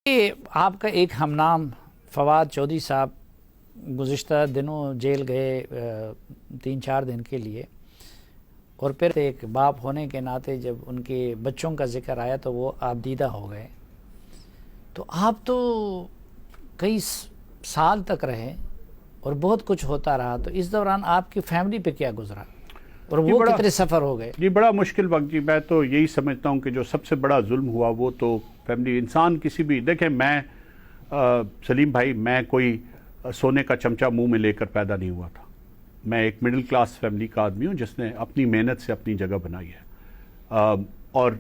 آپ کا ایک ہم نام فواد چودھری صاحب گزشتہ دنوں جیل گئے 3-4 دن کے لیے، اور پھر ایک باپ ہونے کے ناطے جب ان کے بچوں کا ذکر آیا تو وہ آپ دیدہ ہو گئے. تو آپ تو کئی سال تک رہے اور بہت کچھ ہوتا رہا، تو اس دوران آپ کی فیملی پہ کیا گزرا اور وہ کتنے سفر ہو گئے؟ جی بڑا مشکل وقت. جی میں تو یہی سمجھتا ہوں کہ جو سب سے بڑا ظلم ہوا وہ تو فیملی انسان کسی بھی دیکھیں، میں سلیم بھائی میں کوئی سونے کا چمچہ منہ میں لے کر پیدا نہیں ہوا تھا. میں ایک مڈل کلاس فیملی کا آدمی ہوں جس نے اپنی محنت سے اپنی جگہ بنائی ہے، اور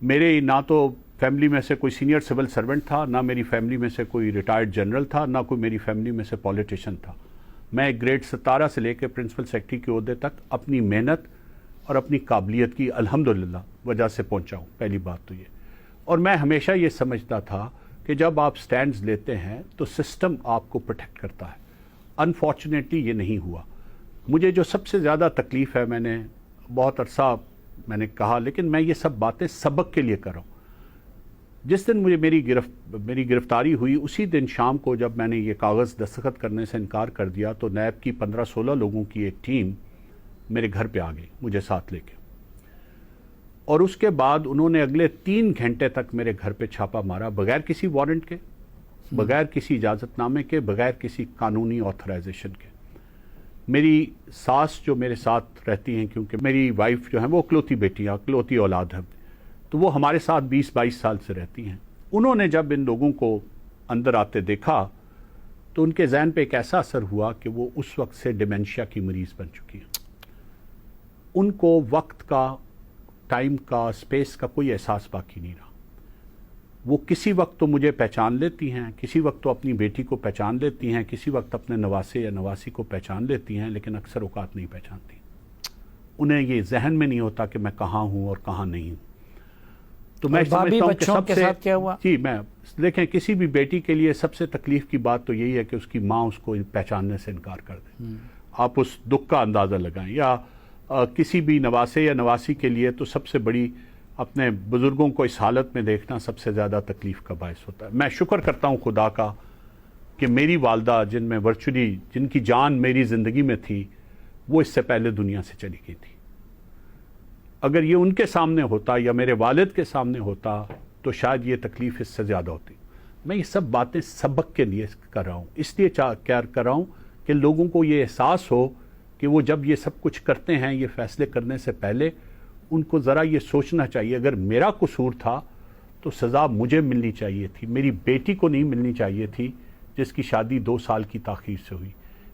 میرے نہ تو فیملی میں سے کوئی سینئر سول سرونٹ تھا، نہ میری فیملی میں سے کوئی ریٹائرڈ جنرل تھا، نہ کوئی میری فیملی میں سے پولیٹیشین تھا. میں گریڈ 17 سے لے کے پرنسپل سیکرٹری کے عہدے تک اپنی محنت اور اپنی قابلیت کی الحمدللہ وجہ سے پہنچا ہوں. پہلی بات تو یہ. اور میں ہمیشہ یہ سمجھتا تھا کہ جب آپ سٹینڈز لیتے ہیں تو سسٹم آپ کو پروٹیکٹ کرتا ہے. انفارچونیٹلی یہ نہیں ہوا. مجھے جو سب سے زیادہ تکلیف ہے، میں نے بہت عرصہ میں نے کہا، لیکن میں یہ سب باتیں سبق کے لیے کر رہا ہوں. جس دن مجھے میری گرفتاری ہوئی، اسی دن شام کو جب میں نے یہ کاغذ دستخط کرنے سے انکار کر دیا تو نیب کی 15-16 لوگوں کی ایک ٹیم میرے گھر پہ آ گئی مجھے ساتھ لے کے، اور اس کے بعد انہوں نے اگلے 3 گھنٹے تک میرے گھر پہ چھاپا مارا، بغیر کسی وارنٹ کے، بغیر کسی اجازت نامے کے، بغیر کسی قانونی آتھرائزیشن کے. میری ساس جو میرے ساتھ رہتی ہیں، کیونکہ میری وائف جو ہیں وہ اکلوتی بیٹیاں، اکلوتی اولاد ہیں، تو وہ ہمارے ساتھ 20-22 سال سے رہتی ہیں. انہوں نے جب ان لوگوں کو اندر آتے دیکھا تو ان کے ذہن پہ ایک ایسا اثر ہوا کہ وہ اس وقت سے ڈیمنشیا کی مریض بن چکی ہیں. ان کو وقت کا، ٹائم کا، اسپیس کا کوئی احساس باقی نہیں رہا. وہ کسی وقت تو مجھے پہچان لیتی ہیں، کسی وقت تو اپنی بیٹی کو پہچان لیتی ہیں، کسی وقت اپنے نواسے یا نواسی کو پہچان لیتی ہیں، لیکن اکثر اوقات نہیں پہچانتی. انہیں یہ ذہن میں نہیں ہوتا کہ میں کہاں ہوں اور کہاں نہیں ہوں. تو میں سمجھتا ہوں کہ سب سے کیا ہوا؟ جی میں دیکھیں، کسی بھی بیٹی کے لیے سب سے تکلیف کی بات تو یہی ہے کہ اس کی ماں اس کو پہچاننے سے انکار کر دے. آپ اس دکھ کا اندازہ لگائیں. یا کسی بھی نواسے یا نواسی کے لیے تو سب سے بڑی اپنے بزرگوں کو اس حالت میں دیکھنا سب سے زیادہ تکلیف کا باعث ہوتا ہے. میں شکر کرتا ہوں خدا کا کہ میری والدہ، جن کی جان میری زندگی میں تھی، وہ اس سے پہلے دنیا سے چلی گئی تھی. اگر یہ ان کے سامنے ہوتا یا میرے والد کے سامنے ہوتا تو شاید یہ تکلیف اس سے زیادہ ہوتی. میں یہ سب باتیں سبق کے لیے کر رہا ہوں، اس لیے کر رہا ہوں کہ لوگوں کو یہ احساس ہو کہ وہ جب یہ سب کچھ کرتے ہیں، یہ فیصلے کرنے سے پہلے ان کو ذرا یہ سوچنا چاہیے، اگر میرا قصور تھا تو سزا مجھے ملنی چاہیے تھی، میری بیٹی کو نہیں ملنی چاہیے تھی جس کی شادی 2 سال کی تاخیر سے ہوئی.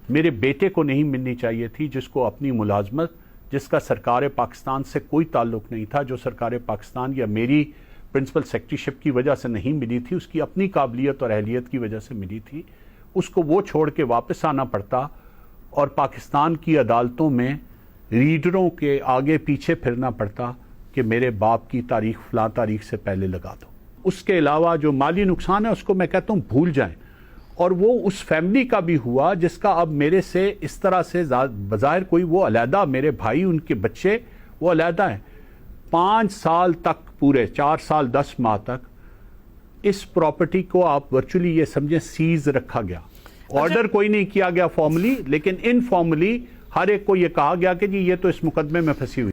میرے بیٹے کو نہیں ملنی چاہیے تھی جس کو اپنی ملازمت، جس کا سرکار پاکستان سے کوئی تعلق نہیں تھا، جو سرکار پاکستان یا میری پرنسپل سیکرٹری شپ کی وجہ سے نہیں ملی تھی، اس کی اپنی قابلیت اور اہلیت کی وجہ سے ملی تھی، اس کو وہ چھوڑ کے واپس آنا پڑتا اور پاکستان کی عدالتوں میں ریڈروں کے آگے پیچھے پھرنا پڑتا کہ میرے باپ کی تاریخ فلاں تاریخ سے پہلے لگا دو. اس کے علاوہ جو مالی نقصان ہے اس کو میں کہتا ہوں بھول جائیں. اور وہ اس فیملی کا بھی ہوا جس کا اب میرے سے اس طرح سے بظاہر کوئی وہ علیحدہ، میرے بھائی، ان کے بچے وہ علیحدہ ہیں. 5 سال تک، پورے 4 سال 10 ماہ تک اس پراپرٹی کو آپ ورچولی یہ سمجھیں سیز رکھا گیا. آرڈر کوئی نہیں کیا گیا فارملی، لیکن انفارملی ہر ایک کو یہ کہا گیا کہ جی یہ تو اس مقدمے میں پھنسی ہوئی.